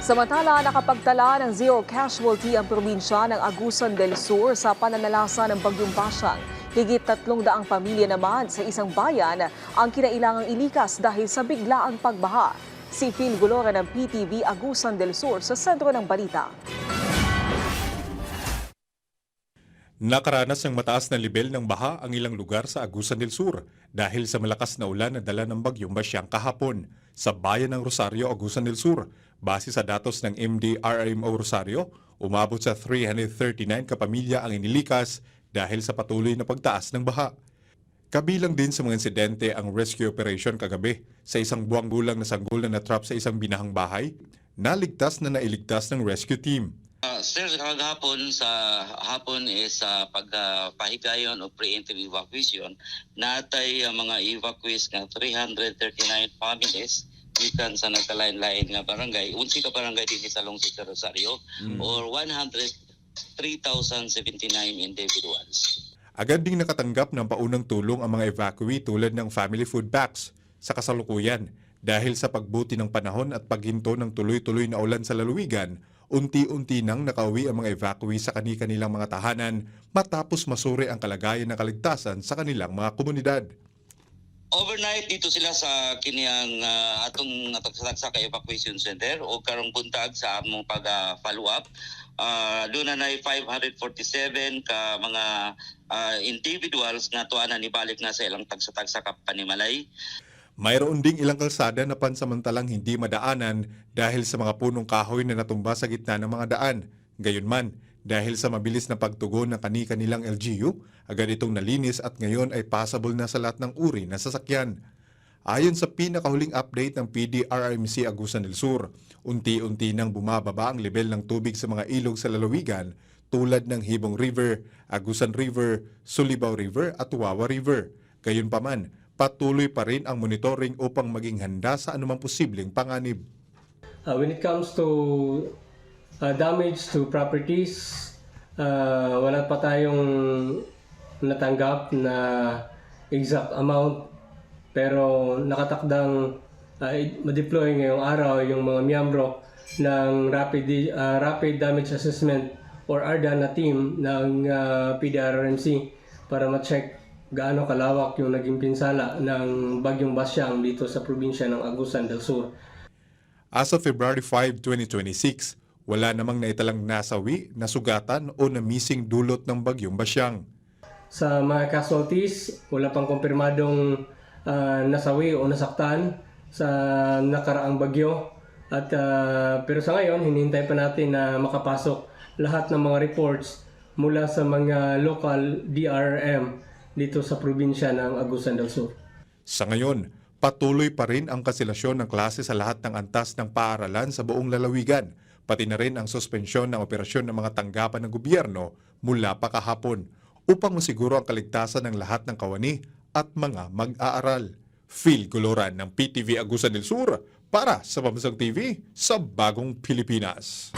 Samantala, nakapagtala ng zero casualty ang probinsya ng Agusan del Sur sa pananalasa ng Bagyong Basyang. Higit 300 pamilya naman sa isang bayan ang kinailangang ilikas dahil sa biglaang pagbaha. Si Phil Golora ng PTV Agusan del Sur sa sentro ng balita. Nakaranas ng mataas na level ng baha ang ilang lugar sa Agusan del Sur dahil sa malakas na ulan na dala ng Bagyong Basyang kahapon sa bayan ng Rosario, Agusan del Sur. Base sa datos ng MDRMO Rosario, umabot sa 339 kapamilya ang inilikas dahil sa patuloy na pagtaas ng baha. Kabilang din sa mga insidente ang rescue operation kagabi sa isang buwang gulang na sanggol na natrap sa isang binahang bahay, nailigtas ng rescue team. Sir, kagahapon sa hapon is sa pagpahigayon o preemptive evacuation, natay mga evacuees nga 339 families gikan sa nagkalain-lain nga barangay. Unsi ka barangay din sa Lungsod sa Rosario or 103,079 individuals. Agad ding nakatanggap ng paunang tulong ang mga evacuee tulad ng family food packs sa kasalukuyan dahil sa pagbuti ng panahon at paghinto ng tuloy-tuloy na ulan sa lalawigan. Unti-unti nang nakauwi ang mga evacuee sa kani-kanilang mga tahanan matapos masuri ang kalagayan ng kaligtasan sa kanilang mga komunidad. Overnight dito sila sa kiniyang atong sa evacuation center o karong buntag sa among pag-follow up. Doon na 547 ka mga individuals nga tuanan ibalik na sa ilang tagsa-tagsa ka panimalay. Mayroon ding ilang kalsada na pansamantalang hindi madaanan dahil sa mga punong kahoy na natumba sa gitna ng mga daan. Gayunman, dahil sa mabilis na pagtugon ng kani-kanilang LGU, agad itong nalinis at ngayon ay passable na sa lahat ng uri na sasakyan. Ayon sa pinakahuling update ng PDRRMC Agusan del Sur, unti-unti nang bumababa ang level ng tubig sa mga ilog sa lalawigan tulad ng Hibong River, Agusan River, Sulibao River at Wawa River. Gayunpaman, patuloy pa rin ang monitoring upang maging handa sa anumang posibleng panganib. When it comes to damage to properties, wala pa tayong natanggap na exact amount, pero nakatakdang ma-deploy ngayong araw yung mga miyembro ng rapid damage assessment or RDA na team ng PDRRMC para ma-check gaano kalawak yung naging pinsala ng Bagyong Basyang dito sa probinsya ng Agusan del Sur. As of February 5, 2026, wala namang naitalang nasawi, nasugatan o na-missing dulot ng Bagyong Basyang. Sa mga casualties, wala pang kumpirmadong nasawi o nasaktan sa nakaraang bagyo. At pero sa ngayon, hinihintay pa natin na makapasok lahat ng mga reports mula sa mga local DRM dito sa probinsya ng Agusan del Sur. Sa ngayon, patuloy pa rin ang kanselasyon ng klase sa lahat ng antas ng paaralan sa buong lalawigan, pati na rin ang suspensyon ng operasyon ng mga tanggapan ng gobyerno mula pa kahapon upang masiguro ang kaligtasan ng lahat ng kawani at mga mag-aaral. Phil Golora ng PTV Agusan del Sur para sa Pambansang TV sa Bagong Pilipinas.